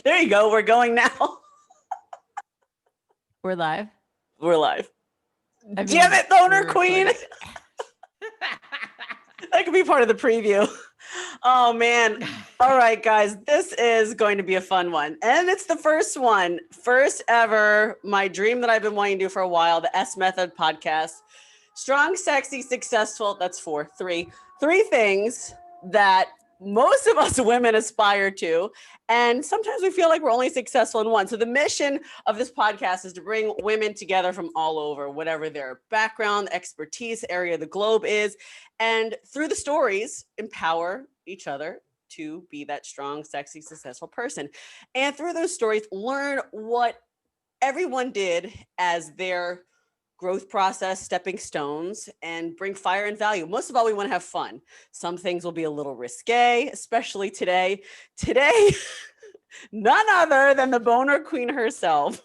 There you go. We're going now. We're live. We're live. I Damn mean, it, boner we're queen. recording. That could be part of the preview. Oh man. All right, guys, this is going to be a fun one. And it's the first one. First ever, my dream that I've been wanting to do for a while, the S Method podcast. Strong, sexy, successful. That's three things that most of us women aspire to. And sometimes we feel like we're only successful in one. So the mission of this podcast is to bring women together from all over, whatever their background, expertise, area of the globe is. And through the stories, empower each other to be that strong, sexy, successful person. And through those stories, learn what everyone did as their growth process, stepping stones, and bring fire and value. Most of all, we want to have fun. Some things will be a little risque, especially today. Today, none other than the boner queen herself,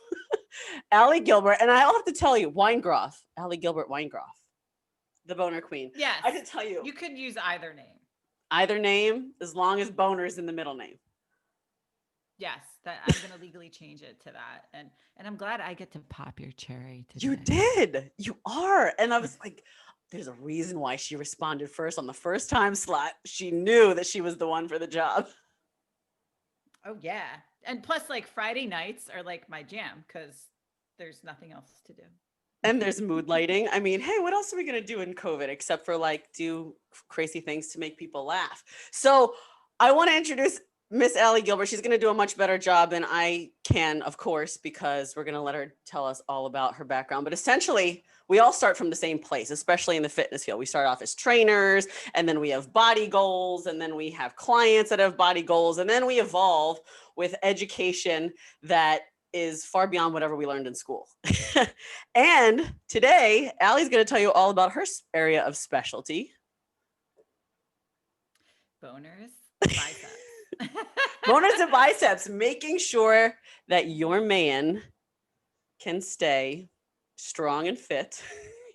Allie Gilbert. And I'll have to tell you, Weingroff, Allie Gilbert Weingroff, the boner queen. Yes. I can tell you. You could use either name. Either name, as long as boner's in the middle name. Yes, that I'm going to legally change it to that. And I'm glad I get to pop your cherry today. You did. You are. And I was like, there's a reason why she responded first on the first time slot. She knew that she was the one for the job. Oh, yeah. And plus, like, Friday nights are like my jam because there's nothing else to do. And there's mood lighting. I mean, hey, what else are we going to do in COVID except for like do crazy things to make people laugh? So I want to introduce Miss Allie Gilbert. She's going to do a much better job than I can, of course, because we're going to let her tell us all about her background. But essentially, we all start from the same place, especially in the fitness field. We start off as trainers, and then we have body goals, and then we have clients that have body goals, and then we evolve with education that is far beyond whatever we learned in school. And today, Allie's going to tell you all about her area of specialty. Boners, biceps. Boners and biceps, making sure that your man can stay strong and fit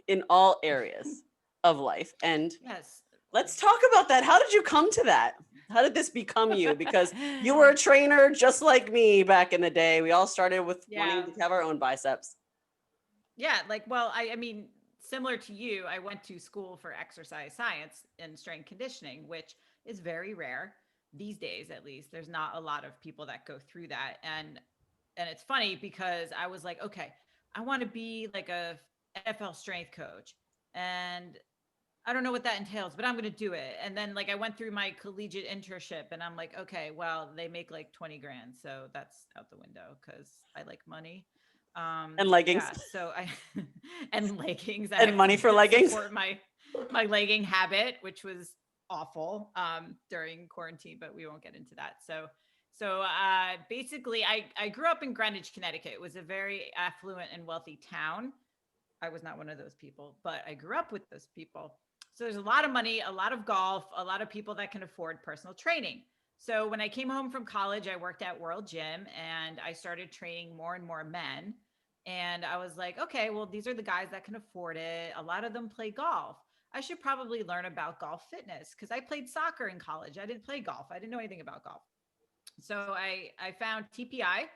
in all areas of life. And yes, let's talk about that. How did you come to that? How did this become you? Because you were a trainer just like me back in the day. We all started with wanting to have our own biceps. Yeah, like, well, I mean, similar to you, I went to school for exercise science and strength conditioning, which is very rare these days. At least there's not a lot of people that go through that. And it's funny because I was like, okay, I want to be like a NFL strength coach, and I don't know what that entails, but I'm going to do it. And then like I went through my collegiate internship and I'm like, okay, well, they make like 20 grand. So that's out the window because I like money. And leggings. Yeah, so I and leggings. And money for leggings. Support my legging habit, which was awful during quarantine, but we won't get into that. So basically I grew up in Greenwich, Connecticut. It was a very affluent and wealthy town. I was not one of those people, but I grew up with those people. So there's a lot of money, a lot of golf, a lot of people that can afford personal training. So when I came home from college, I worked at World Gym and I started training more and more men. And I was like, okay, well, these are the guys that can afford it. A lot of them play golf. I should probably learn about golf fitness because I played soccer in college. I didn't play golf. I didn't know anything about golf. So I found TPI,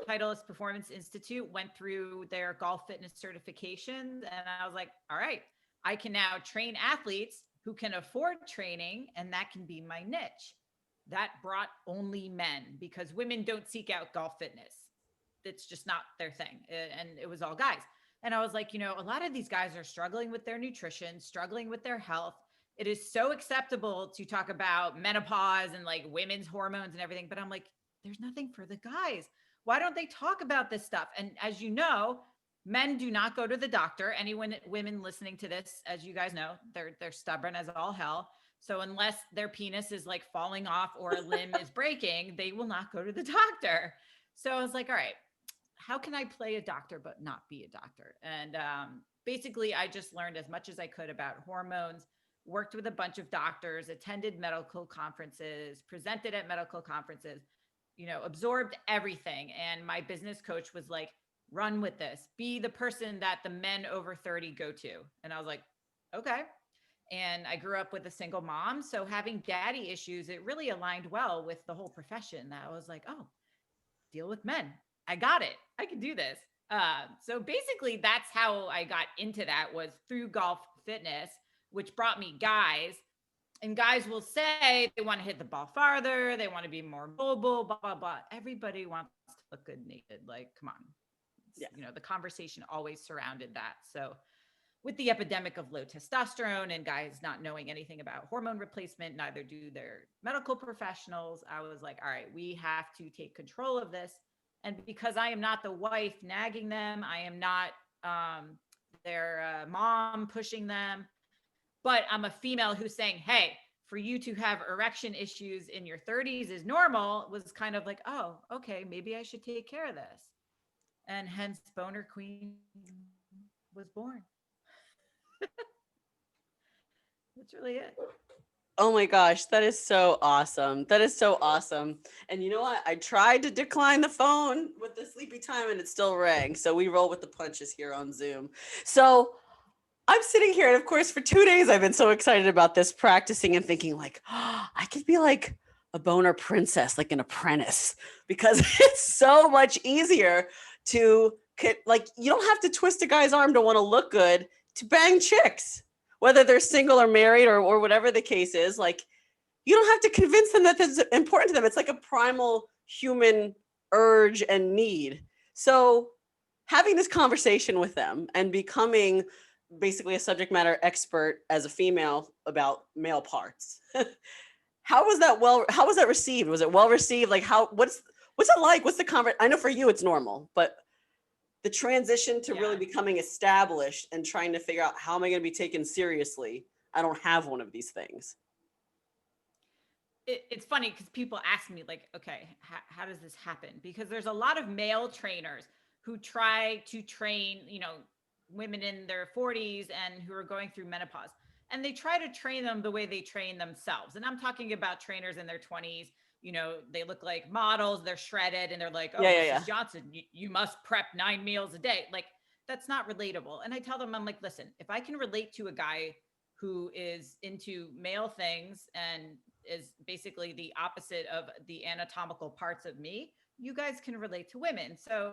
Titleist Performance Institute, went through their golf fitness certifications. And I was like, all right, I can now train athletes who can afford training, and that can be my niche. That brought only men because women don't seek out golf fitness. It's just not their thing. And it was all guys. And I was like, a lot of these guys are struggling with their nutrition, struggling with their health. It is so acceptable to talk about menopause and like women's hormones and everything. But I'm like, there's nothing for the guys. Why don't they talk about this stuff? And as you know, men do not go to the doctor. Women listening to this, as you guys know, they're stubborn as all hell. So unless their penis is like falling off or a limb is breaking, they will not go to the doctor. So I was like, all right, how can I play a doctor but not be a doctor? And basically, I just learned as much as I could about hormones, worked with a bunch of doctors, attended medical conferences, presented at medical conferences, absorbed everything. And my business coach was like, run with this, be the person that the men over 30 go to. And I was like, okay. And I grew up with a single mom. So having daddy issues, it really aligned well with the whole profession. That I was like, oh, deal with men. I got it. I can do this. So basically that's how I got into that, was through golf fitness, which brought me guys. And guys will say they want to hit the ball farther, they want to be more mobile, blah, blah, blah. Everybody wants to look good naked. Like, come on. Yeah. You know, the conversation always surrounded that. So with the epidemic of low testosterone and guys not knowing anything about hormone replacement, neither do their medical professionals, I was like, all right, we have to take control of this. And because I am not the wife nagging them, I am not their mom pushing them, but I'm a female who's saying, hey, for you to have erection issues in your 30s is normal, was kind of like, oh, okay, maybe I should take care of this. And hence Boner Queen was born. That's really it. Oh my gosh, that is so awesome. That is so awesome. And you know what? I tried to decline the phone with the sleepy time and it still rang. So we roll with the punches here on Zoom. So I'm sitting here, and of course, for 2 days, I've been so excited about this, practicing and thinking, like, oh, I could be like a boner princess, like an apprentice, because it's so much easier to, like, you don't have to twist a guy's arm to want to look good to bang chicks, whether they're single or married or whatever the case is. Like, you don't have to convince them that this is important to them. It's like a primal human urge and need. So having this conversation with them and becoming basically a subject matter expert as a female about male parts. How was that received? Was it well received? Like, what's it like? What's the I know for you it's normal, but the transition to really becoming established and trying to figure out, how am I going to be taken seriously? I don't have one of these things. It's funny because people ask me, like, okay, how does this happen? Because there's a lot of male trainers who try to train, women in their 40s and who are going through menopause. And they try to train them the way they train themselves. And I'm talking about trainers in their 20s. They look like models, they're shredded, and they're like, oh, Mrs. Johnson, you must prep 9 meals a day. Like, that's not relatable. And I tell them, I'm like, listen, if I can relate to a guy who is into male things and is basically the opposite of the anatomical parts of me, you guys can relate to women. So,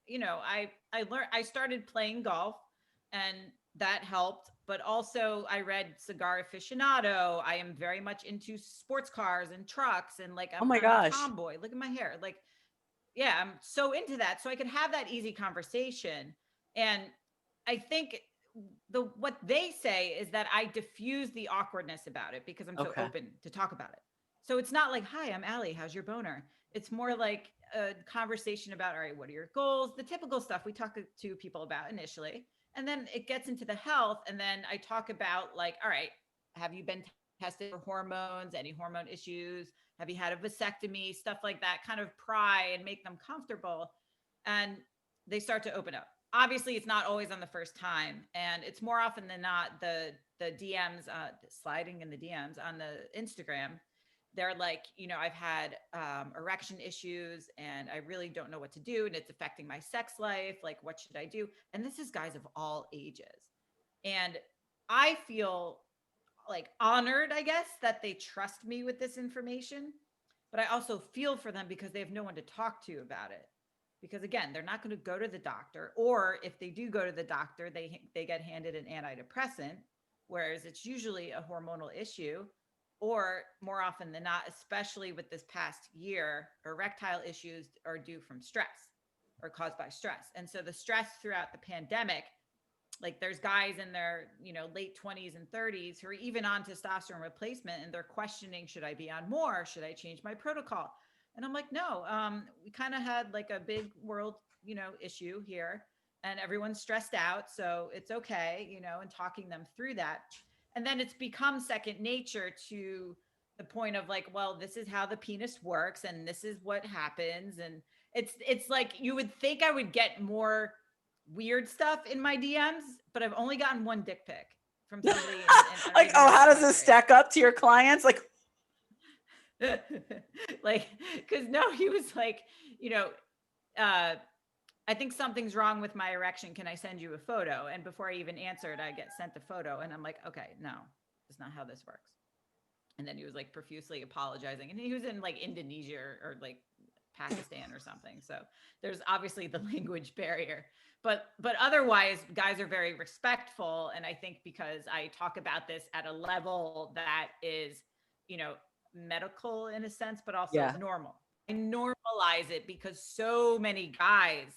I started playing golf, and that helped. But also I read Cigar Aficionado. I am very much into sports cars and trucks, and like, I'm a tomboy. Look at my hair. Like, yeah, I'm so into that. So I could have that easy conversation. And I think what they say is that I diffuse the awkwardness about it because I'm so open to talk about it. So it's not like, hi, I'm Allie, how's your boner? It's more like a conversation about, all right, what are your goals? The typical stuff we talk to people about initially. And then it gets into the health. And then I talk about, like, all right, have you been tested for hormones, any hormone issues? Have you had a vasectomy? Stuff like that, kind of pry and make them comfortable. And they start to open up. Obviously, it's not always on the first time. And it's more often than not the DMs, sliding in the DMs on the Instagram. They're like, I've had erection issues and I really don't know what to do. And it's affecting my sex life. Like, what should I do? And this is guys of all ages. And I feel like honored, I guess, that they trust me with this information. But I also feel for them because they have no one to talk to about it. Because again, they're not going to go to the doctor, or if they do go to the doctor, they get handed an antidepressant, whereas it's usually a hormonal issue. Or more often than not, especially with this past year, erectile issues are due from stress or caused by stress. And so the stress throughout the pandemic, like, there's guys in their, late 20s and 30s who are even on testosterone replacement, and they're questioning, should I be on more? Should I change my protocol? And I'm like, no, we kind of had like a big world, issue here, and everyone's stressed out. So it's okay, and talking them through that. And then it's become second nature to the point of like, well, this is how the penis works and this is what happens. And it's like, you would think I would get more weird stuff in my DMs, but I've only gotten one dick pic from somebody. And like, oh, how does this stack up to your clients? Like, like, because no, he was like, I think something's wrong with my erection. Can I send you a photo? And before I even answered, I get sent the photo. And I'm like, okay, no, that's not how this works. And then he was like profusely apologizing. And he was in like Indonesia or like Pakistan or something. So there's obviously the language barrier, but otherwise guys are very respectful. And I think because I talk about this at a level that is, you know, medical in a sense, but also Yeah. normal. I normalize it because so many guys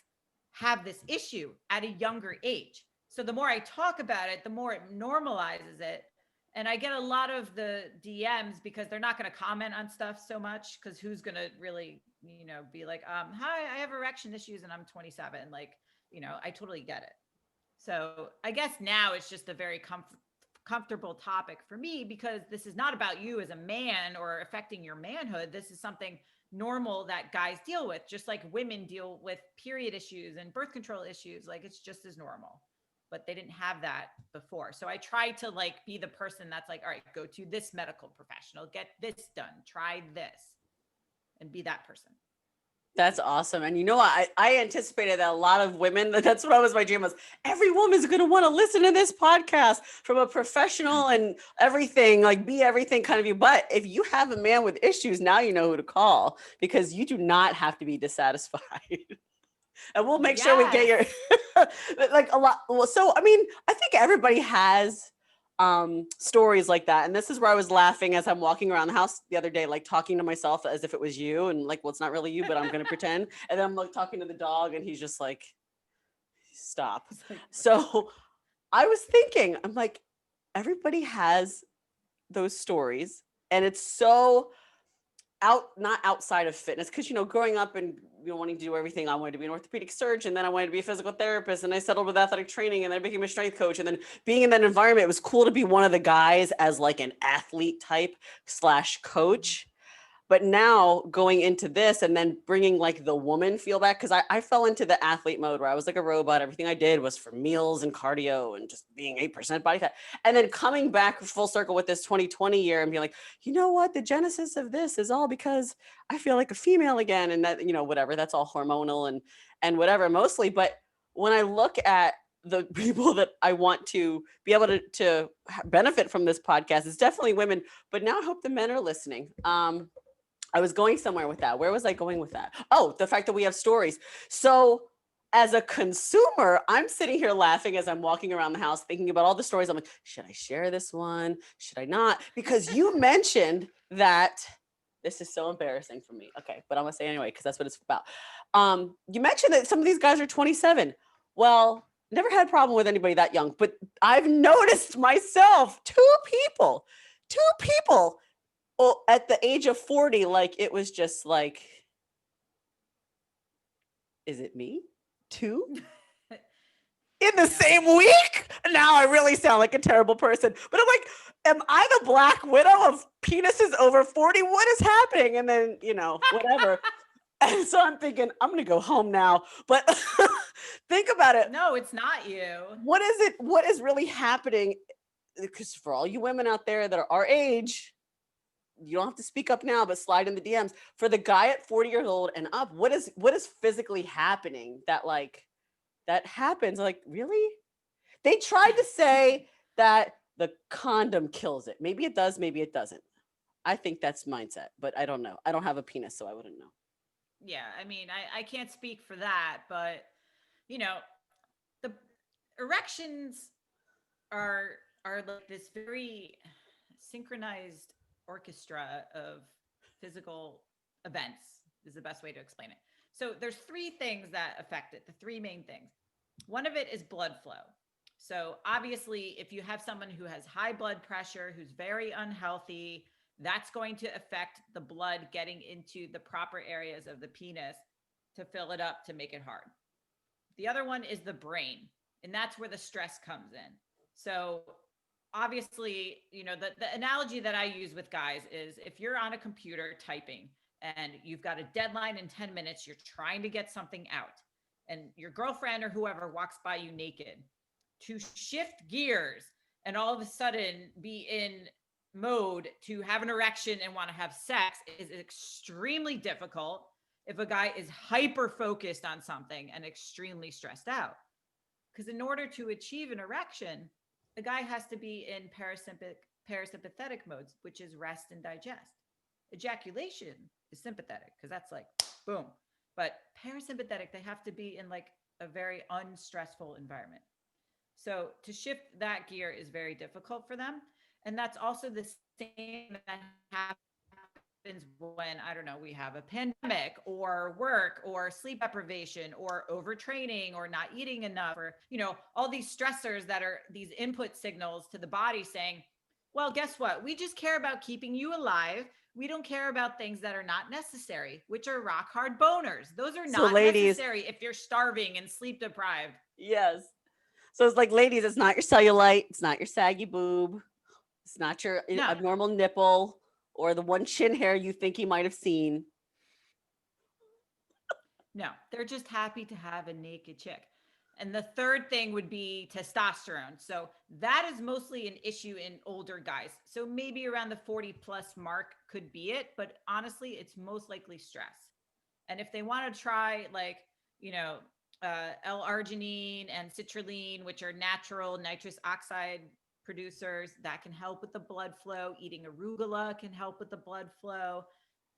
have this issue at a younger age. So the more I talk about it, the more it normalizes it. And I get a lot of the DMs because they're not going to comment on stuff so much, because who's going to really, you know, be like, hi, I have erection issues and I'm 27. Like, you know, I totally get it. So I guess now it's just a very comfortable topic for me, because this is not about you as a man or affecting your manhood. This is something normal that guys deal with, just like women deal with period issues and birth control issues. Like, it's just as normal, but they didn't have that before. So I try to like be the person that's like, all right, go to this medical professional, get this done, try this, and be that person. That's awesome. And you know what? I anticipated that a lot of women, that's what was my dream was, every woman's going to want to listen to this podcast from a professional and everything, like be everything kind of you. But if you have a man with issues, now you know who to call, because you do not have to be dissatisfied. And we'll make sure we get your like a lot. Well, so, I mean, I think everybody has stories like that. And this is where I was laughing as I'm walking around the house the other day, like talking to myself as if it was you, and like, well, it's not really you, but I'm going to pretend. And then I'm like talking to the dog and he's just like, stop. So I was thinking, I'm like, everybody has those stories, and it's so not outside of fitness, because, you know, growing up and, you know, wanting to do everything, I wanted to be an orthopedic surgeon, then I wanted to be a physical therapist, and I settled with athletic training, and then I became a strength coach. And then being in that environment, it was cool to be one of the guys as like an athlete type / coach. But now going into this and then bringing like the woman feel back, because I fell into the athlete mode where I was like a robot. Everything I did was for meals and cardio and just being 8% body fat. And then coming back full circle with this 2020 year and being like, you know what? The genesis of this is all because I feel like a female again. And that, you know, whatever, that's all hormonal and whatever mostly. But when I look at the people that I want to be able to benefit from this podcast, it's definitely women. But now I hope the men are listening. I was going somewhere with that. Where was I going with that? Oh, the fact that we have stories. So as a consumer, I'm sitting here laughing as I'm walking around the house, thinking about all the stories. I'm like, should I share this one? Should I not? Because you mentioned that this is so embarrassing for me. Okay, but I'm gonna say anyway, because that's what it's about. You mentioned that some of these guys are 27. Well, never had a problem with anybody that young, but I've noticed myself, two people at the age of 40, like it was just like, is it me? Two? In the same week? Now I really sound like a terrible person. But I'm like, am I the Black Widow of penises over 40? What is happening? And then, you know, whatever. And so I'm thinking, I'm going to go home now. But think about it. No, it's not you. What is it? What is really happening? Because for all you women out there that are our age, you don't have to speak up now, but slide in the DMs. For the guy at 40 years old and up, what is physically happening that like that happens? Like, really? They tried to say that the condom kills it. Maybe it does, maybe it doesn't. I think that's mindset, but I don't know. I don't have a penis, so I wouldn't know. Yeah, I mean, I can't speak for that, but you know, the erections are like this very synchronized orchestra of physical events is the best way to explain it. So there's three things that affect it, the three main things. One of it is blood flow. So obviously, if you have someone who has high blood pressure, who's very unhealthy, that's going to affect the blood getting into the proper areas of the penis to fill it up to make it hard. The other one is the brain, and that's where the stress comes in. So obviously, you know, the analogy that I use with guys is if you're on a computer typing and you've got a deadline in 10 minutes, you're trying to get something out, and your girlfriend or whoever walks by you naked, to shift gears and all of a sudden be in mode to have an erection and want to have sex is extremely difficult if a guy is hyper focused on something and extremely stressed out. Because in order to achieve an erection, the guy has to be in parasympathetic modes, which is rest and digest. Ejaculation is sympathetic because that's like, boom. But parasympathetic, they have to be in like a very unstressful environment. So to shift that gear is very difficult for them. And that's also the same that happens when, I don't know, we have a pandemic or work or sleep deprivation or overtraining or not eating enough, or, all these stressors that are these input signals to the body saying, well, guess what? We just care about keeping you alive. We don't care about things that are not necessary, which are rock hard boners. Those are So not ladies, necessary if you're starving and sleep deprived. yes. So it's like, ladies, it's not your cellulite, it's not your saggy boob, it's not your No, abnormal nipple or the one chin hair you think you might have seen. no, they're just happy to have a naked chick. And the third thing would be testosterone. So that is mostly an issue in older guys. So maybe around the 40 plus mark could be it. But honestly, it's most likely stress. And if they want to try like, you know, L-arginine and citrulline, which are natural nitrous oxide producers that can help with the blood flow. Eating arugula can help with the blood flow.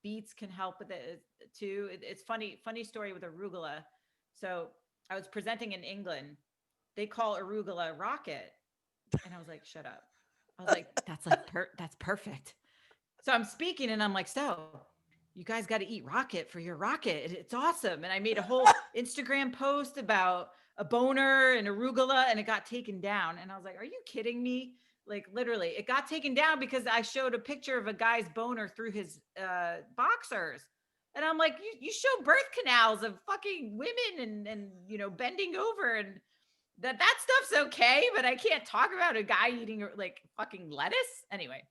Beets can help with it too. It's funny story with arugula. So I was presenting in England. They call arugula rocket, and I was like, "Shut up!" I was like, "That's like that's perfect." So I'm speaking, and I'm like, "So, you guys got to eat rocket for your rocket. It's awesome." And I made a whole Instagram post about a boner and arugula, and it got taken down. And I was like, "Are you kidding me?" Like literally, it got taken down because I showed a picture of a guy's boner through his boxers. And I'm like, you show birth canals of fucking women and bending over, and that stuff's okay, but I can't talk about a guy eating like fucking lettuce anyway.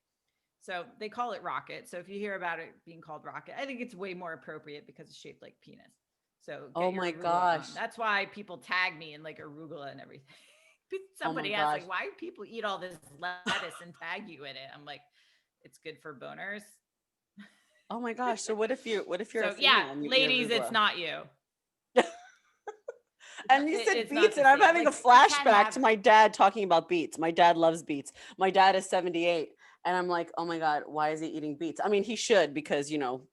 So they call it rocket. So if you hear about it being called rocket, I think it's way more appropriate because it's shaped like penis. So Oh get your my arugula on. gosh. That's why people tag me in like arugula and everything. Oh my Somebody asked gosh. like, why do people eat all this lettuce and tag you in it? I'm like, it's good for boners. Oh my gosh. So what if you're a So yeah, female and you eat ladies, it's arugula? not you. And you said It's not beets, the and I'm same. having a Like you can flashback have, to my dad talking about beets. My dad loves beets. My dad is 78, and I'm like, oh my God, why is he eating beets? I mean, he should, because different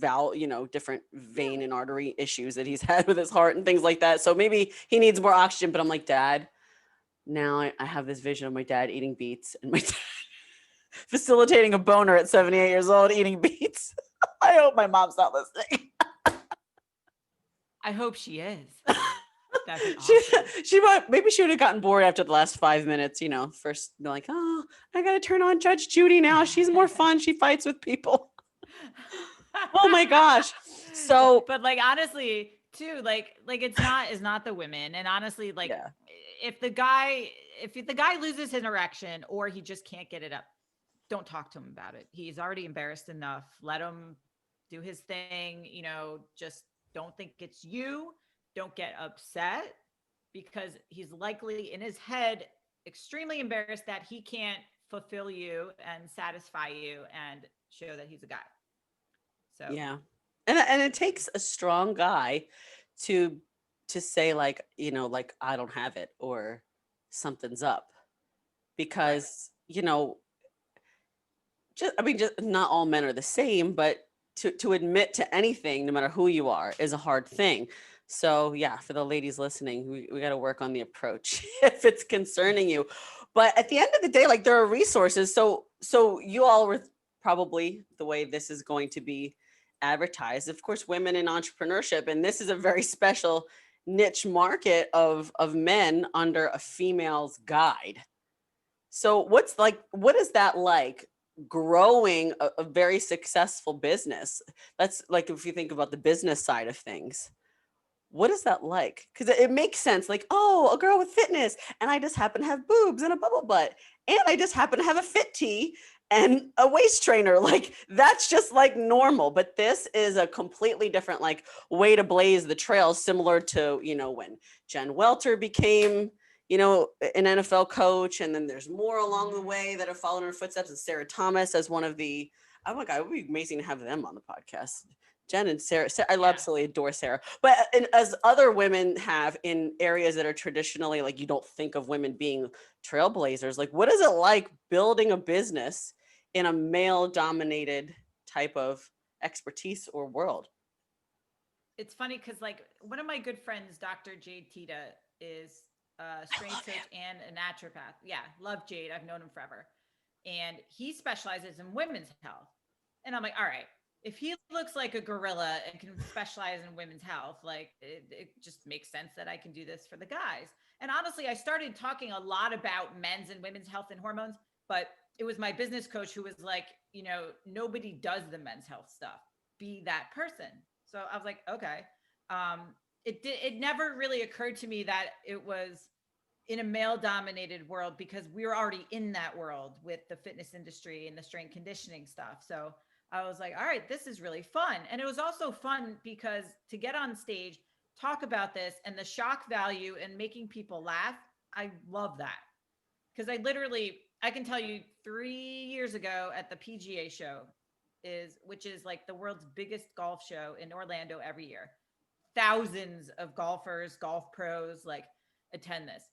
yeah. vein and artery issues that he's had with his heart and things like that. So maybe he needs more oxygen. But I'm like, Dad, now I have this vision of my dad eating beets and my dad facilitating a boner at 78 years old eating beets. I hope my mom's not listening. I hope she is. That'd be she awesome. she might, maybe she would have gotten bored after the last 5 minutes. First be like, oh, I gotta turn on Judge Judy now. She's more fun. She fights with people. Oh my gosh. So But like honestly, too, like it's not the women. And honestly, like yeah, if the guy if the guy loses his erection or he just can't get it up, don't talk to him about it. He's already embarrassed enough. Let him do his thing, just don't think it's you. Don't get upset because he's likely in his head extremely embarrassed that he can't fulfill you and satisfy you and show that he's a guy. So, yeah, and it takes a strong guy to say, like, like, I don't have it, or something's up, right. because just, I mean, just not all men are the same, but to admit to anything, no matter who you are, is a hard thing. So yeah, for the ladies listening, we got to work on the approach if it's concerning you. But at the end of the day, like, there are resources. So you all were probably, the way this is going to be advertised, of course, women in entrepreneurship, and this is a very special niche market of men under a female's guide. So what is that like, growing a very successful business? That's like, if you think about the business side of things, what is that like? Because it makes sense. Like, oh, a girl with fitness, and I just happen to have boobs and a bubble butt, and I just happen to have a fit tee and a waist trainer. Like, that's just like normal. But this is a completely different, like, way to blaze the trail, similar to when Jen Welter became an NFL coach, and then there's more along the way that have followed in her footsteps, and Sarah Thomas as one of the. Oh my God, it would be amazing to have them on the podcast. Jen and Sarah, I Yeah. absolutely adore Sarah. But as other women have in areas that are traditionally, like, you don't think of women being trailblazers, like, what is it like building a business in a male dominated type of expertise or world? it's funny because like one of my good friends, Dr. Jade Tita, is a strength coach and a naturopath. Yeah, love Jade. I've known him forever. And he specializes in women's health. And I'm like, all right, if he looks like a gorilla and can specialize in women's health, like it just makes sense that I can do this for the guys. And honestly, I started talking a lot about men's and women's health and hormones, but it was my business coach who was like, nobody does the men's health stuff. Be that person. So I was like, okay. It never really occurred to me that it was in a male dominated world because we were already in that world with the fitness industry and the strength conditioning stuff. So I was like, all right, this is really fun. And it was also fun because to get on stage, talk about this and the shock value and making people laugh, I love that. Because I can tell you 3 years ago at the PGA show which is like the world's biggest golf show in Orlando every year. Thousands of golfers, golf pros like attend this.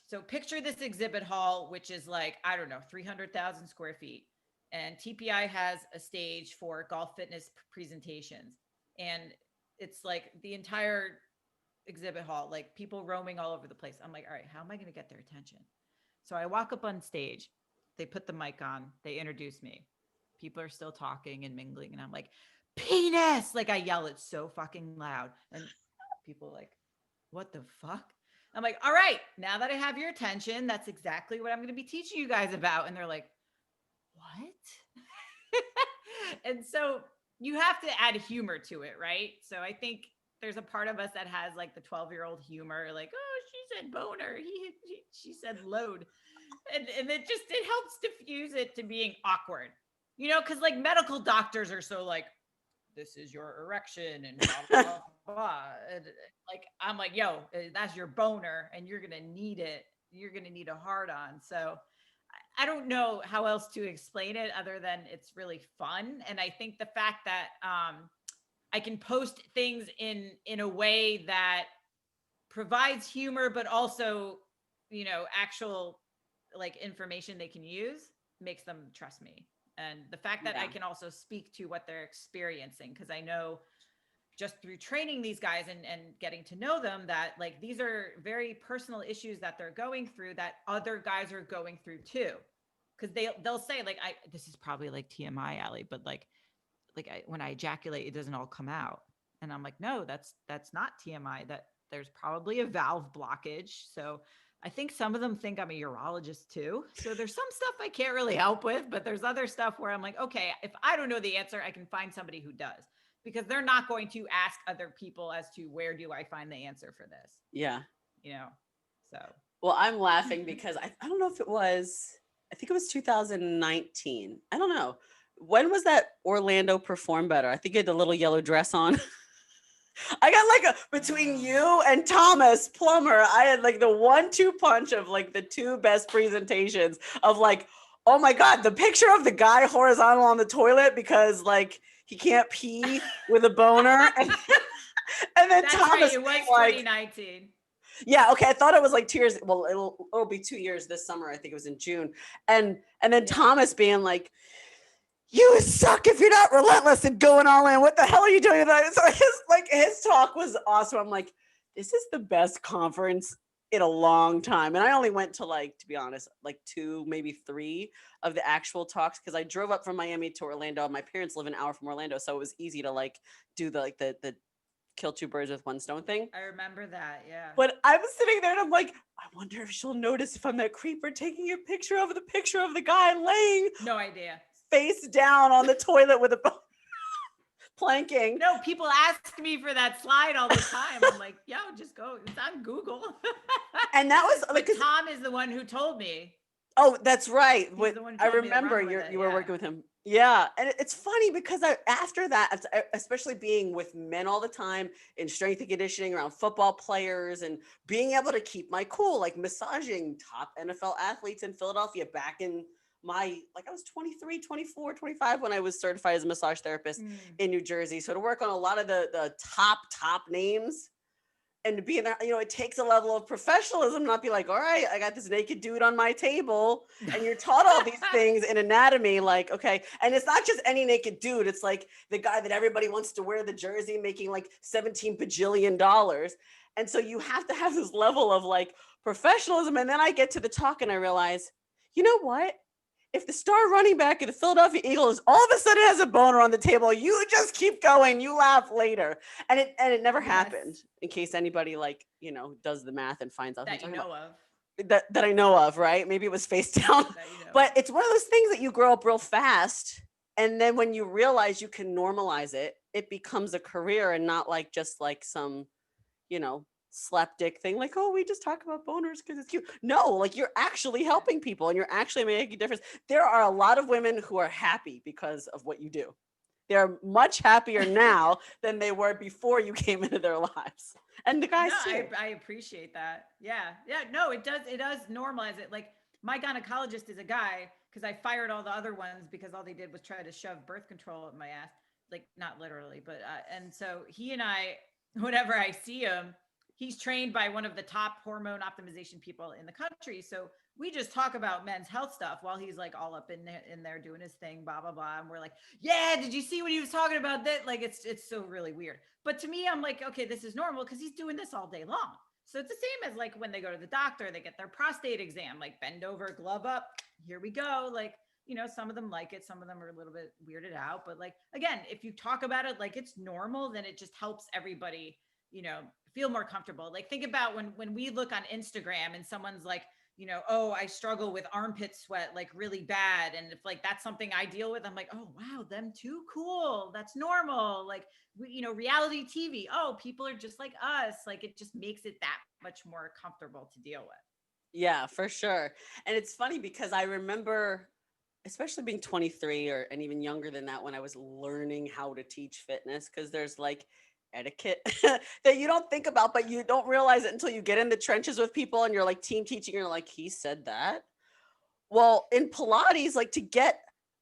So picture this exhibit hall, which is like, I don't know, 300,000 square feet. And TPI has a stage for golf fitness presentations. And it's like the entire exhibit hall, like people roaming all over the place. I'm like, all right, how am I going to get their attention? So I walk up on stage, they put the mic on, they introduce me. People are still talking and mingling. And I'm like, penis. Like I yell it so fucking loud. And people are like, what the fuck? I'm like, all right, now that I have your attention, that's exactly what I'm going to be teaching you guys about. And they're like, what? And so you have to add humor to it, right? So I think there's a part of us that has like the 12-year-old humor, like, oh, she said boner. She said load. And it helps diffuse it to being awkward, because like medical doctors are so like, this is your erection and blah, blah, blah. And like, I'm like, yo, that's your boner and you're going to need it. You're going to need a hard on. So I don't know how else to explain it other than it's really fun. And I think the fact that I can post things in a way that provides humor, but also, actual like information they can use makes them trust me. And the fact that I can also speak to what they're experiencing, because I know just through training these guys and getting to know them that like these are very personal issues that they're going through that other guys are going through too. Because they'll say like, this is probably like TMI, Allie, but when I ejaculate, it doesn't all come out. And I'm like, no, that's not TMI. That there's probably a valve blockage. So I think some of them think I'm a urologist too. So there's some stuff I can't really help with, but there's other stuff where I'm like, okay, if I don't know the answer, I can find somebody who does, because they're not going to ask other people as to where do I find the answer for this? Yeah. So. Well, I'm laughing because I don't know if I think it was 2019. I don't know. When was that Orlando Perform Better? I think you had the little yellow dress on. I got like between you and Thomas Plummer, I had like the 1-2 punch of like the two best presentations of like, oh my God, the picture of the guy horizontal on the toilet because like he can't pee with a boner. And then that's Thomas right, it was 2019. Yeah, okay. I thought it was like 2 years. Well, it'll be 2 years this summer. I think it was in June. And then Thomas being like, you suck if you're not relentless and going all in. What the hell are you doing with that? So his talk was awesome. I'm like, this is the best conference in a long time. And I only went to to be honest, like 2, maybe 3 of the actual talks because I drove up from Miami to Orlando. My parents live an hour from Orlando, so it was easy to do the kill 2 birds with 1 stone thing. I remember that, yeah. But I was sitting there and I'm like, I wonder if she'll notice if I'm that creeper taking a picture of the guy laying. No idea. Face down on the toilet with a planking. No, people ask me for that slide all the time. I'm like, yo, just go. It's on Google. And that was like Tom is the one who told me. Oh, that's right. I remember you were working with him. Yeah. And it's funny because after that, especially being with men all the time in strength and conditioning around football players and being able to keep my cool, like massaging top NFL athletes in Philadelphia back in I was 23, 24, 25 when I was certified as a massage therapist in New Jersey. So to work on a lot of the top names, and to be in there, it takes a level of professionalism, not be like, all right, I got this naked dude on my table, and you're taught all these things in anatomy, like, okay. And it's not just any naked dude. It's like the guy that everybody wants to wear the jersey making like $17 bajillion. And so you have to have this level of like professionalism. And then I get to the talk and I realize, you know what? If the star running back of the Philadelphia Eagles all of a sudden has a boner on the table, you just keep going. You laugh later. And it never happened, in case anybody does the math and finds out that you know of. That I know of, right? Maybe it was face down. But it's one of those things that you grow up real fast. And then when you realize you can normalize it, it becomes a career and not like just like some, slapdick thing, like, oh, we just talk about boners because it's cute. No, like you're actually helping people and you're actually making a difference. There are a lot of women who are happy because of what you do. They're much happier now than they were before you came into their lives. And the guys too. I appreciate that. Yeah. No, it does normalize it. Like my gynecologist is a guy, because I fired all the other ones because all they did was try to shove birth control up my ass. Like not literally, but and so he and I, whenever I see him, he's trained by one of the top hormone optimization people in the country. So we just talk about men's health stuff while he's like all up in there doing his thing, blah, blah, blah. And we're like, yeah, did you see what he was talking about? That like, it's so really weird. But to me, I'm like, okay, this is normal because he's doing this all day long. So it's the same as like when they go to the doctor, they get their prostate exam, like bend over, glove up, here we go. Like, some of them like it, some of them are a little bit weirded out. But like, again, if you talk about it like it's normal, then it just helps everybody, feel more comfortable. Like think about when we look on Instagram and someone's like, oh, I struggle with armpit sweat like really bad. And if like that's something I deal with, I'm like, oh wow, them too, cool. That's normal. Like reality TV. Oh, people are just like us. Like it just makes it that much more comfortable to deal with. Yeah, for sure. And it's funny because I remember, especially being 23 and even younger than that, when I was learning how to teach fitness, because there's like etiquette that you don't think about, but you don't realize it until you get in the trenches with people and you're like team teaching. You're like, he said that. Well, in Pilates, like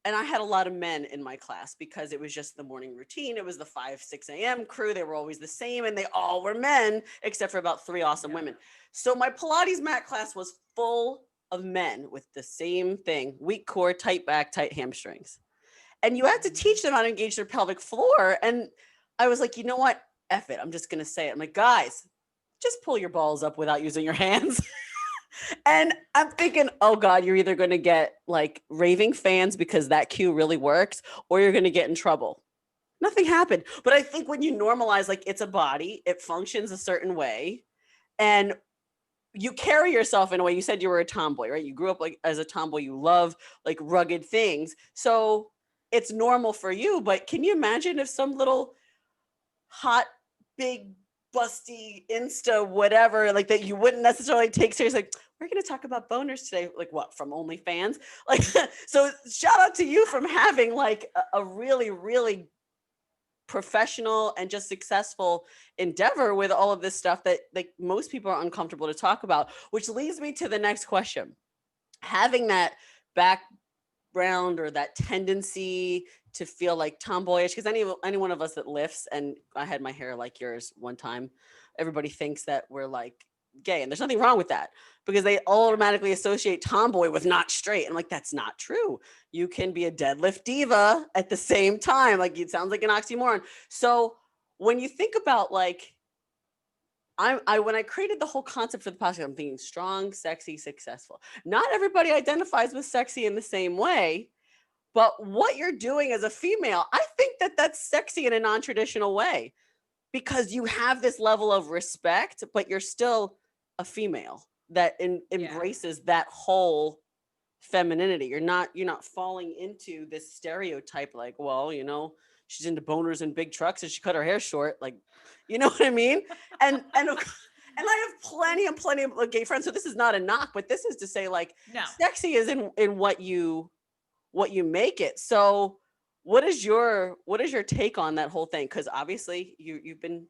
and I had a lot of men in my class because it was just the morning routine. It was the 5, 6 a.m. crew. They were always the same and they all were men, except for about 3 awesome women. So my Pilates mat class was full of men with the same thing: weak core, tight back, tight hamstrings. And you had to teach them how to engage their pelvic floor. And I was like, you know what? F it. I'm just going to say it. I'm like, guys, just pull your balls up without using your hands. And I'm thinking, oh God, you're either going to get like raving fans because that cue really works, or you're going to get in trouble. Nothing happened. But I think when you normalize, like it's a body, it functions a certain way. And you carry yourself in a way. You said you were a tomboy, right? You grew up like as a tomboy. You love like rugged things. So it's normal for you. But can you imagine if some little hot, big, busty Insta whatever, like that you wouldn't necessarily take seriously, like, we're going to talk about boners today, like what, from OnlyFans? Like, so shout out to you from having like a really, really professional and just successful endeavor with all of this stuff that like most people are uncomfortable to talk about, which leads me to the next question. Having that background or that tendency to feel like tomboyish, because any one of us that lifts, and I had my hair like yours one time, everybody thinks that we're like gay, and there's nothing wrong with that because they automatically associate tomboy with not straight. I'm like, that's not true. You can be a deadlift diva at the same time. Like it sounds like an oxymoron. So when you think about like, when I created the whole concept for the podcast, I'm thinking strong, sexy, successful. Not everybody identifies with sexy in the same way, but what you're doing as a female, I think that that's sexy in a non-traditional way because you have this level of respect, but you're still a female that embraces that whole femininity. You're not falling into this stereotype like, well, she's into boners and big trucks and she cut her hair short. Like, you know what I mean? And I have plenty of gay friends. So this is not a knock, but this is to say like, no. Sexy is in what you make it. So what is your take on that whole thing? Because obviously you've been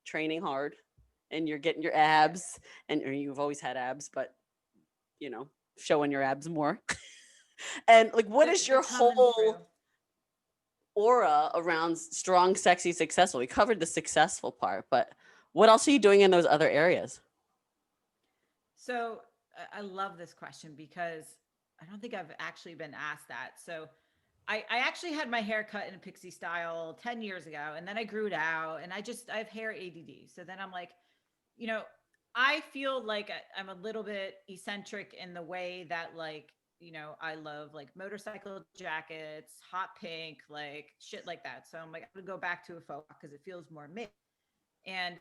training hard and you're getting your abs, or you've always had abs, but showing your abs more. And like, what is your whole aura around strong, sexy, successful? We covered the successful part, but What else are you doing in those other areas? So I love this question because I don't think I've actually been asked that. So I actually had my hair cut in a pixie style 10 years ago, and then I grew it out, and I have hair ADD. So then I'm like, you know, I feel like I'm a little bit eccentric in the way that, like, I love like motorcycle jackets, hot pink, like shit like that. So I'm like, I'm gonna go back to a faux because it feels more me. And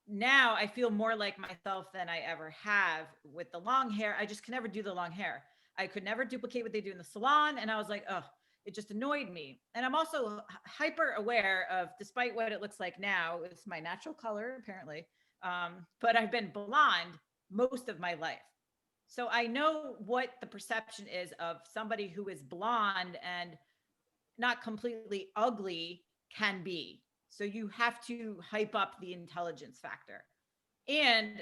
now I feel more like myself than I ever have with the long hair. I just can never do the long hair. I could never duplicate what they do in the salon. And I was like, oh, it just annoyed me. And I'm also hyper aware of, despite what it looks like now, it's my natural color, apparently. But I've been blonde most of my life. So I know what the perception is of somebody who is blonde and not completely ugly can be. So you have to hype up the intelligence factor. And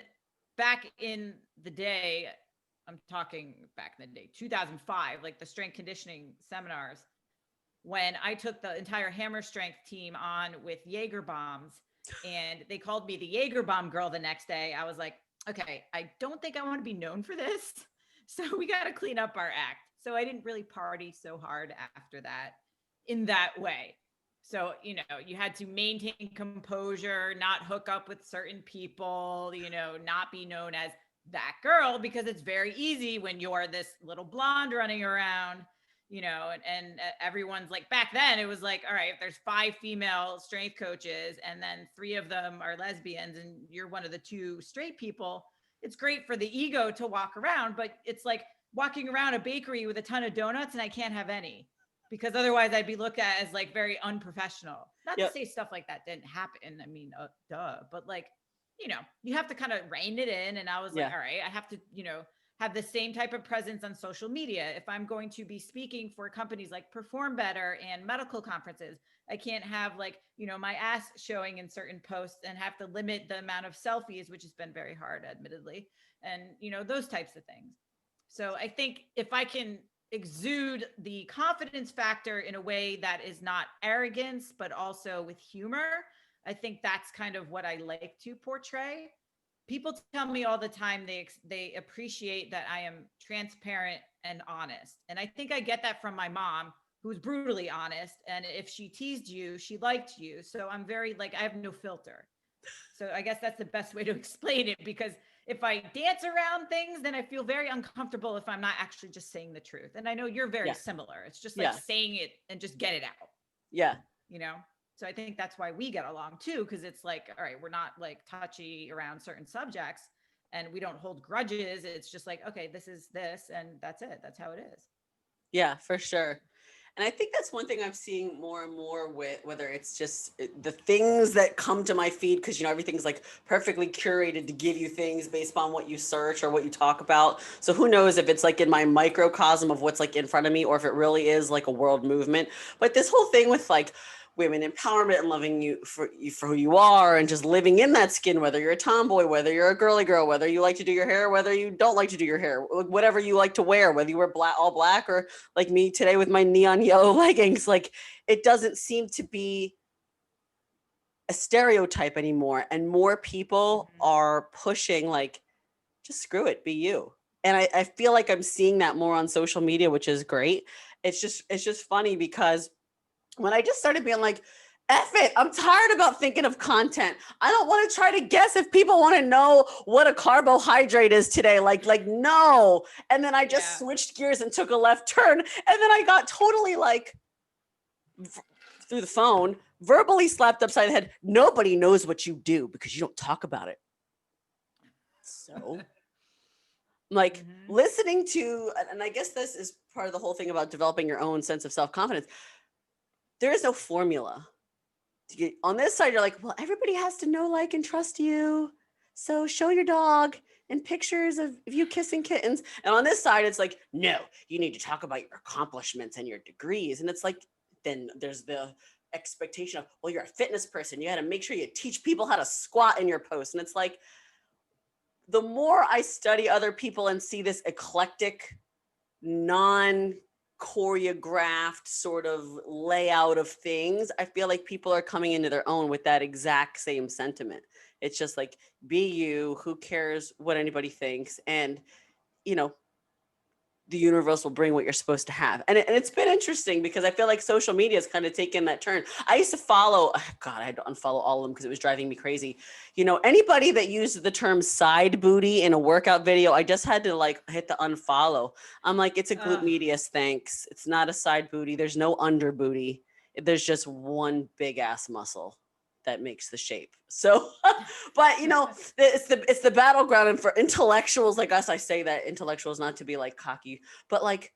back in the day, I'm talking back in the day, 2005, like the strength conditioning seminars, when I took the entire hammer strength team on with Jaeger bombs, and they called me the Jaeger bomb girl the next day, I was like, okay, I don't think I want to be known for this. So we got to clean up our act. So I didn't really party so hard after that in that way. So, you had to maintain composure, not hook up with certain people, not be known as that girl, because it's very easy when you're this little blonde running around, and everyone's like, back then it was like, all right, if there's 5 female strength coaches and then 3 of them are lesbians and you're one of the 2 straight people, it's great for the ego to walk around, but it's like walking around a bakery with a ton of donuts and I can't have any, because otherwise I'd be looked at as like very unprofessional. Not to say stuff like that didn't happen. I mean, duh, but like, you have to kind of rein it in. And I was like, all right, I have to, have the same type of presence on social media. If I'm going to be speaking for companies like Perform Better and medical conferences, I can't have like, my ass showing in certain posts and have to limit the amount of selfies, which has been very hard, admittedly. And, those types of things. So I think if I can exude the confidence factor in a way that is not arrogance, but also with humor, I think that's kind of what I like to portray. People tell me all the time they appreciate that I am transparent and honest. And I think I get that from my mom, who's brutally honest. And if she teased you, she liked you. So I'm very like, I have no filter. So I guess that's the best way to explain it, because if I dance around things, then I feel very uncomfortable if I'm not actually just saying the truth. And I know you're very similar. It's just like saying it and just get it out. Yeah. So I think that's why we get along too, because it's like, all right, we're not like touchy around certain subjects and we don't hold grudges. It's just like, okay, this is this and that's it. That's how it is. Yeah, for sure. And I think that's one thing I'm seeing more and more with, whether it's just the things that come to my feed, because, everything's like perfectly curated to give you things based on what you search or what you talk about. So who knows if it's like in my microcosm of what's like in front of me, or if it really is like a world movement. But this whole thing with like women empowerment and loving you for who you are and just living in that skin, whether you're a tomboy, whether you're a girly girl, whether you like to do your hair, whether you don't like to do your hair, whatever you like to wear, whether you wear all black or like me today with my neon yellow leggings, like it doesn't seem to be a stereotype anymore. And more people are pushing like, just screw it, be you. And I feel like I'm seeing that more on social media, which is great. It's just funny because when I just started being like, F it, I'm tired about thinking of content. I don't want to try to guess if people want to know what a carbohydrate is today. Like no. And then I just switched gears and took a left turn. And then I got totally like through the phone, verbally slapped upside the head. Nobody knows what you do because you don't talk about it. So like listening to, and I guess this is part of the whole thing about developing your own sense of self-confidence. There is no formula. On this side, you're like, well, everybody has to know, like, and trust you. So show your dog and pictures of you kissing kittens. And on this side, it's like, no, you need to talk about your accomplishments and your degrees. And it's like, then there's the expectation of, well, you're a fitness person. You got to make sure you teach people how to squat in your post. And it's like, the more I study other people and see this eclectic, choreographed sort of layout of things, I feel like people are coming into their own with that exact same sentiment. It's just like, be you, who cares what anybody thinks? And, you know, the universe will bring what you're supposed to have. And it's been interesting because I feel like social media has kind of taken that turn. I used to follow, God, I had to unfollow all of them because it was driving me crazy. You know, anybody that used the term side booty in a workout video, I just had to like hit the unfollow. I'm like, it's a glute medius, thanks. It's not a side booty. There's no under booty. There's just one big ass muscle that makes the shape. So, but you know, it's the battleground, and for intellectuals like us, I say that intellectuals, not to be like cocky, but like,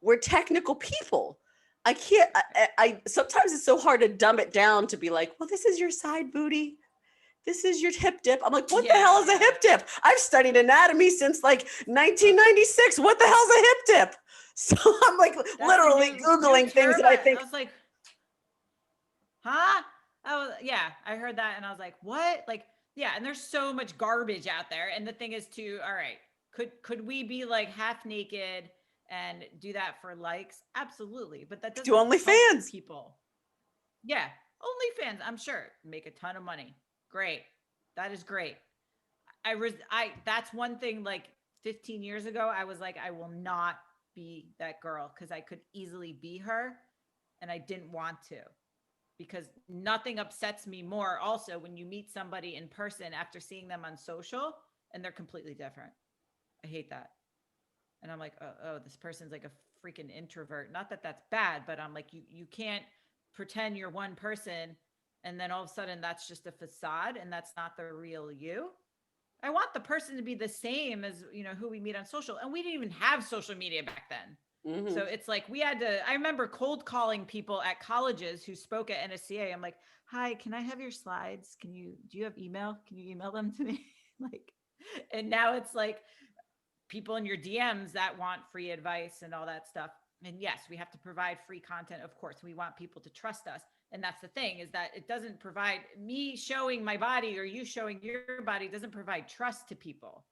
we're technical people. I can't. I sometimes it's so hard to dumb it down to be like, well, this is your side booty. This is your hip dip. I'm like, what the hell is a hip dip? I've studied anatomy since like 1996. What the hell's a hip dip? So I'm like literally Googling things that I think. I was like, huh? I heard that and I was like, what? Like, yeah, and there's so much garbage out there. And the thing is too, all right, could we be like half naked and do that for likes? Absolutely. But that doesn't Do OnlyFans. people. Yeah. OnlyFans, I'm sure, make a ton of money. Great. That is great. That's one thing, like 15 years ago, I was like, I will not be that girl because I could easily be her and I didn't want to, because nothing upsets me more also when you meet somebody in person after seeing them on social and they're completely different. I hate that. And I'm like, oh, this person's like a freaking introvert. Not that that's bad, but I'm like, you can't pretend you're one person and then all of a sudden that's just a facade and that's not the real you. I want the person to be the same as, you know, who we meet on social. And we didn't even have social media back then. Mm-hmm. So it's like I remember cold calling people at colleges who spoke at NSCA. I'm like, hi, can I have your slides? Do you have email? Can you email them to me? Like, and now it's like people in your DMs that want free advice and all that stuff. And yes, we have to provide free content. Of course, we want people to trust us. And that's the thing, is that it doesn't provide, me showing my body or you showing your body doesn't provide trust to people.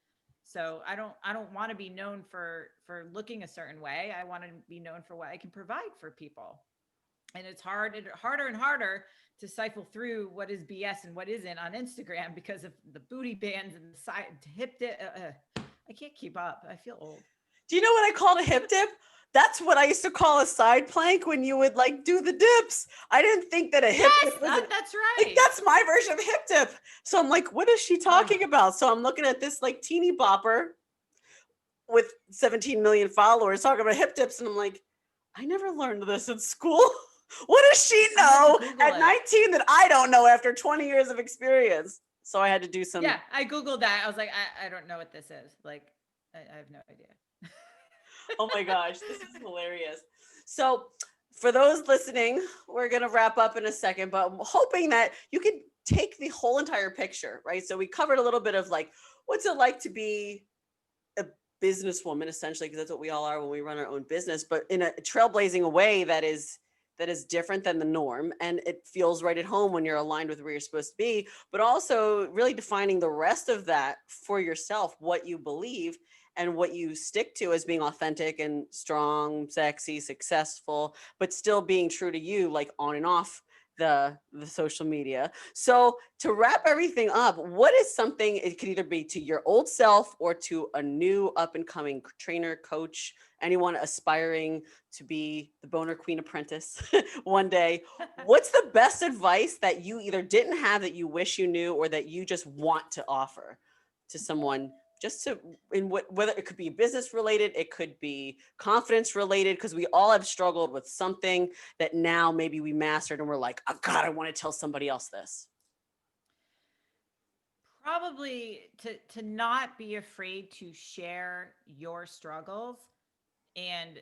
So I don't want to be known for looking a certain way. I want to be known for what I can provide for people. And it's harder and harder to siphon through what is BS and what isn't on Instagram because of the booty bands and the side hip dip. I can't keep up. I feel old. Do you know what I called a hip dip? That's what I used to call a side plank when you would like do the dips. I didn't think that a hip dip was that's right. Like, that's my version of hip dip. So I'm like, what is she talking about? So I'm looking at this like teeny bopper with 17 million followers talking about hip dips. And I'm like, I never learned this in school. What does she know at 19 that I don't know after 20 years of experience? So I had to do some. Yeah, I Googled that. I was like, I don't know what this is. Like, I have no idea. Oh my gosh, this is hilarious. So for those listening, we're going to wrap up in a second, but I'm hoping that you can take the whole entire picture, right? So we covered a little bit of like, what's it like to be a businesswoman, essentially, because that's what we all are when we run our own business, but in a trailblazing way that is different than the norm. And it feels right at home when you're aligned with where you're supposed to be, but also really defining the rest of that for yourself, what you believe and what you stick to as being authentic and strong, sexy, successful, but still being true to you, like on and off the social media. So to wrap everything up, what is something, it could either be to your old self or to a new up and coming trainer, coach, anyone aspiring to be the Boner Queen apprentice one day, what's the best advice that you either didn't have that you wish you knew or that you just want to offer to someone, just to, in whether it could be business related, it could be confidence related, because we all have struggled with something that now maybe we mastered and we're like, oh God, I want to tell somebody else this. Probably to not be afraid to share your struggles and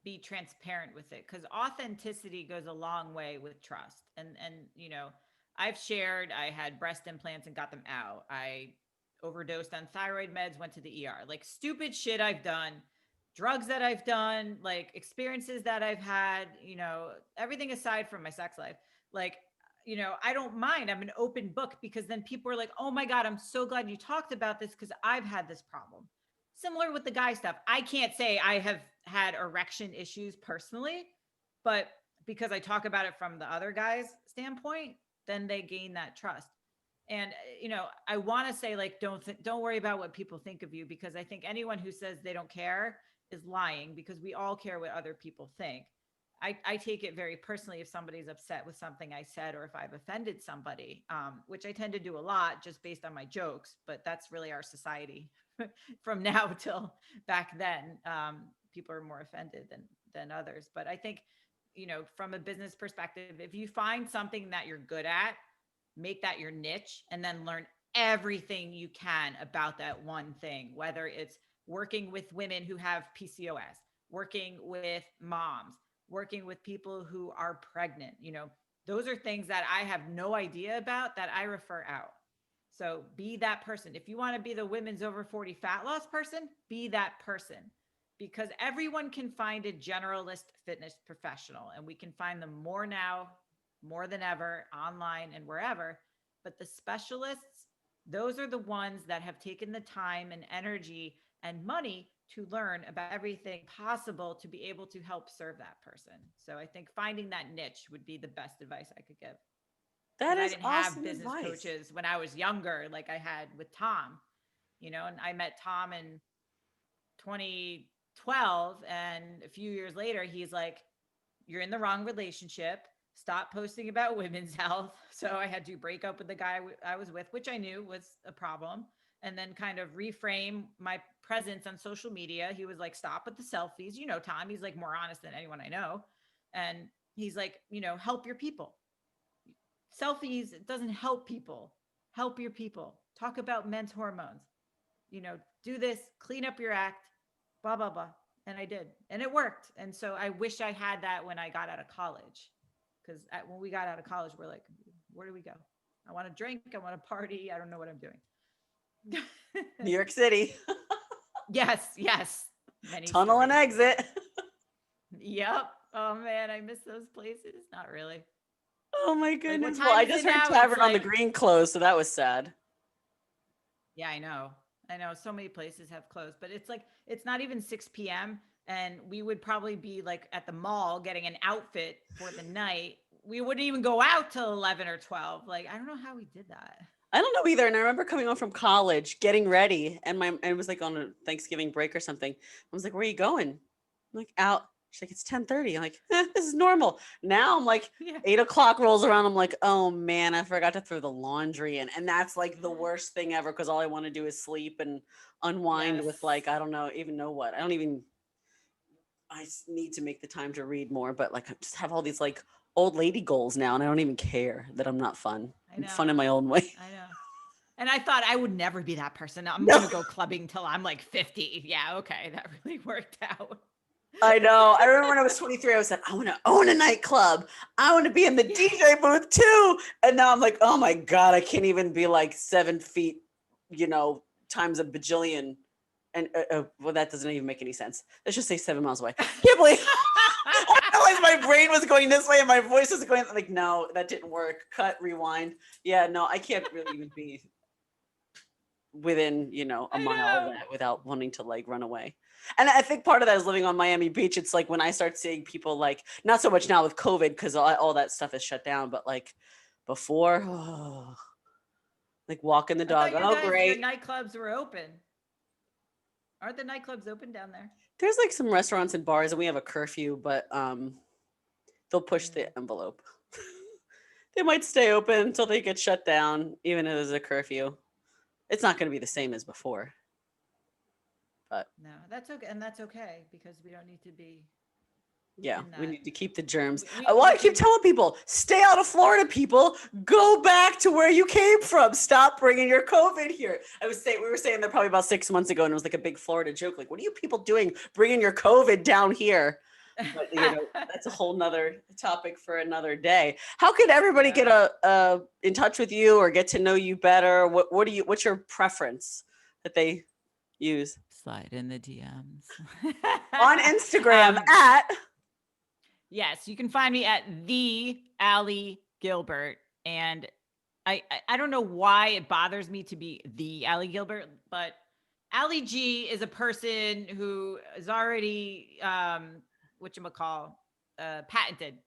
be transparent with it, because authenticity goes a long way with trust. And you know, I've shared, I had breast implants and got them out. I overdosed on thyroid meds, went to the ER, like stupid shit I've done, drugs that I've done, like experiences that I've had, you know, everything aside from my sex life. Like, you know, I don't mind. I'm an open book, because then people are like, oh my God, I'm so glad you talked about this, because I've had this problem. similar with the guy stuff. I can't say I have had erection issues personally, but because I talk about it from the other guy's standpoint, then they gain that trust. And I want to say, like, don't worry about what people think of you, because I think anyone who says they don't care is lying, because we all care what other people think. I take it very personally if somebody's upset with something I said, or if I've offended somebody, which I tend to do a lot just based on my jokes, but that's really our society from now till back then. People are more offended than others. But I think, from a business perspective, if you find something that you're good at, make that your niche, and then learn everything you can about that one thing, whether it's working with women who have PCOS, working with moms, working with people who are pregnant. Those are things that I have no idea about that I refer out. So be that person. If you want to be the women's over 40 fat loss person, be that person, because everyone can find a generalist fitness professional, and we can find them more now, more than ever, online and wherever. But the specialists, those are the ones that have taken the time and energy and money to learn about everything possible to be able to help serve that person. So I think finding that niche would be the best advice I could give. That Because I is didn't have awesome business advice. coaches when I was younger, like I had with Tom, and I met Tom in 2012. And a few years later, he's like, you're in the wrong relationship. Stop posting about women's health. So I had to break up with the guy I was with, which I knew was a problem, and then kind of reframe my presence on social media. He was like, stop with the selfies. Tom, he's like more honest than anyone I know. And he's like, help your people. Selfies, it doesn't help people. Help your people. Talk about men's hormones. Do this, clean up your act, blah, blah, blah. And I did. And it worked. And so I wish I had that when I got out of college. Because when we got out of college, we're like, where do we go? I want to drink. I want to party. I don't know what I'm doing. New York City. Yes. Many Tunnel and stories. exit. Yep. Oh man, I miss those places. Not really. Oh my Like, goodness. what Well, time I is just it heard now? It's Tavern on the like, Green closed, so that was sad. yeah, I know. So many places have closed, but it's like, it's not even 6 p.m. And we would probably be like at the mall getting an outfit for the night. We wouldn't even go out till 11 or 12. Like, I don't know how we did that. I don't know either. And I remember coming home from college, getting ready, and it was like on a Thanksgiving break or something. I was like, "Where are you going?" I'm like, "Out." She's like, "It's 10:30." I'm like, "This is normal." Now I'm like, Yeah. 8 o'clock rolls around. I'm like, "Oh man, I forgot to throw the laundry in," and that's like the worst thing ever, because all I want to do is sleep and unwind Yes. with, like, I don't know even know what. I don't even. Need to make the time to read more, but like I just have all these like old lady goals now, and I don't even care that I'm not fun. I I'm know. fun in my own way. I know. And I thought I would never be that person. I'm No. going to go clubbing till I'm like 50. Yeah. Okay. That really worked out. I know. I remember when I was 23, I was like, I want to own a nightclub. I want to be in the DJ booth too. And now I'm like, oh my God, I can't even be like 7 feet, times a bajillion. And well, that doesn't even make any sense. Let's just say 7 miles away. Can't believe I realized my brain was going this way and my voice was going like, no, that didn't work. Cut, rewind. Yeah, no, I can't really even be within, a I mile of know. that without wanting to like run away. And I think part of that is living on Miami Beach. It's like when I start seeing people, like, not so much now with COVID because all that stuff is shut down, but like before, like walking the I dog. thought Oh, your great. nightclubs were open. Aren't the nightclubs open down there? There's like some restaurants and bars, and we have a curfew, but they'll push Yeah. the envelope. They might stay open until they get shut down, even if there's a curfew. It's not going to be the same as before. But No, that's okay. And that's okay, because we don't need to be yeah, in we that. need to keep the germs. We, Well, we, I keep we, telling people, stay out of Florida, people. Go back to where you came from. Stop bringing your COVID here. We were saying that probably about 6 months ago, and it was like a big Florida joke. Like, what are you people doing bringing your COVID down here? But that's a whole nother topic for another day. How could everybody Yeah. get in touch with you or get to know you better? What's your preference that they use? Slide in the DMs. On Instagram at Yes, you can find me at the Allie Gilbert. And I don't know why it bothers me to be the Allie Gilbert, but Ali G is a person who is already whatchamacall, patented,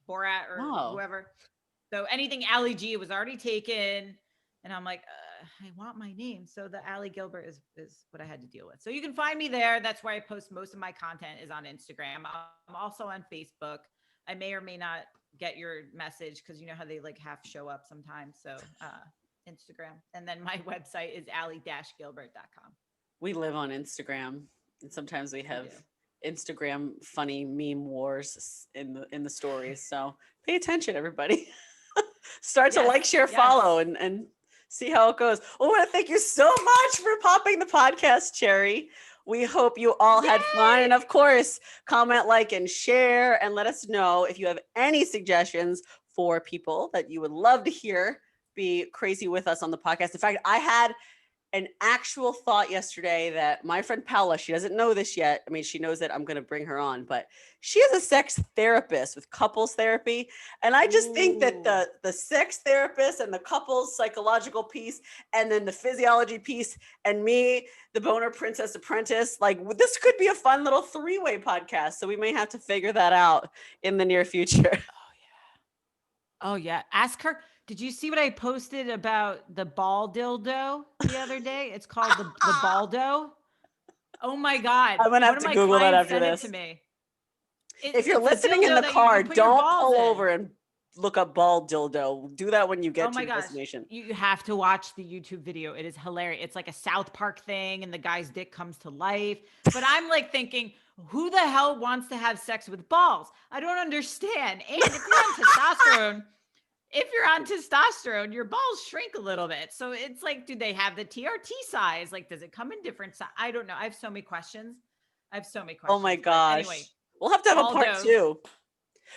Borat or Oh. whoever. So anything Ali G was already taken. And I'm like, I want my name. So the Ali Gilbert is what I had to deal with. So you can find me there. That's where I post most of my content is on Instagram. I'm also on Facebook. I may or may not get your message because you know how they like half show up sometimes. So Instagram. And then my website is ali-gilbert.com. We live on Instagram, and sometimes we have Instagram funny meme wars in the stories. So pay attention, everybody. Start to like, share, follow, and see how it goes. I want to thank you so much for popping the podcast, Cherry. We hope you all had fun. And of course, comment, like, and share, and let us know if you have any suggestions for people that you would love to hear be crazy with us on the podcast. In fact, I had an actual thought yesterday that my friend Paula, she doesn't know this yet. I mean, she knows that I'm going to bring her on, but she is a sex therapist with couples therapy. And I just think that the sex therapist and the couples psychological piece, and then the physiology piece, and me, the boner princess apprentice, like this could be a fun little 3-way podcast. So we may have to figure that out in the near future. Oh yeah. Ask her. Did you see what I posted about the ball dildo the other day? It's called the baldo. Oh my God. I'm going to have to Google that after this. It to me. If you're listening in the car, don't pull over and look up ball dildo. Do that when you get to your destination. You have to watch the YouTube video. It is hilarious. It's like a South Park thing and the guy's dick comes to life. But I'm like thinking, who the hell wants to have sex with balls? I don't understand. And if you're on testosterone, your balls shrink a little bit. So it's like, do they have the TRT size? Like, does it come in different size? I don't know. I have so many questions. Oh my gosh. Anyway, we'll have to have a part 2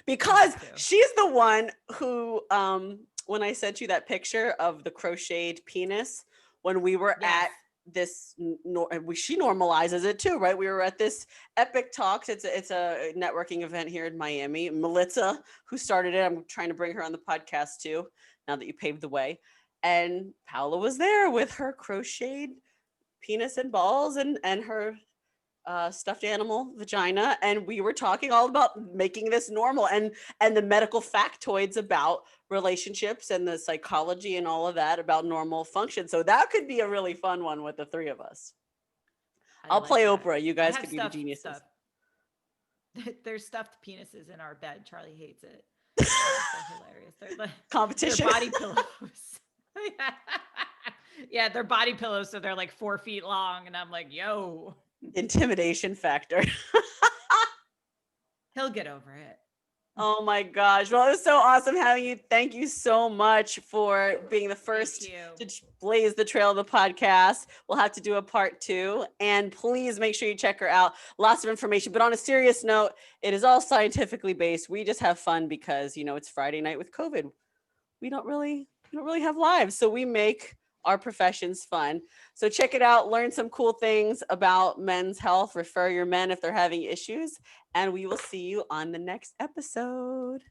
because she's the one who, when I sent you that picture of the crocheted penis, when we were at this, she normalizes it too, right? We were at this Epic Talks. It's a networking event here in Miami. Melissa, who started it, I'm trying to bring her on the podcast too, now that you paved the way. And Paola was there with her crocheted penis and balls and her stuffed animal vagina, and we were talking all about making this normal and the medical factoids about relationships and the psychology and all of that about normal function. So that could be a really fun one with the 3 of us. I'll play Oprah. You guys could be the geniuses. There's stuffed penises in our bed. Charlie hates it. They're hilarious. They're like competition. They're body pillows. Yeah, they're body pillows, so they're like 4 feet long, and I'm like, yo. Intimidation factor. He'll get over it. Oh my gosh. Well, it was so awesome having you. Thank you so much for being the first to blaze the trail of the podcast. We'll have to do a part 2, and please make sure you check her out. Lots of information, but on a serious note, it is all scientifically based. We just have fun because, you know, it's Friday night with COVID. We don't really have lives. So we make our professions fun. So check it out, learn some cool things about men's health, refer your men if they're having issues, and we will see you on the next episode.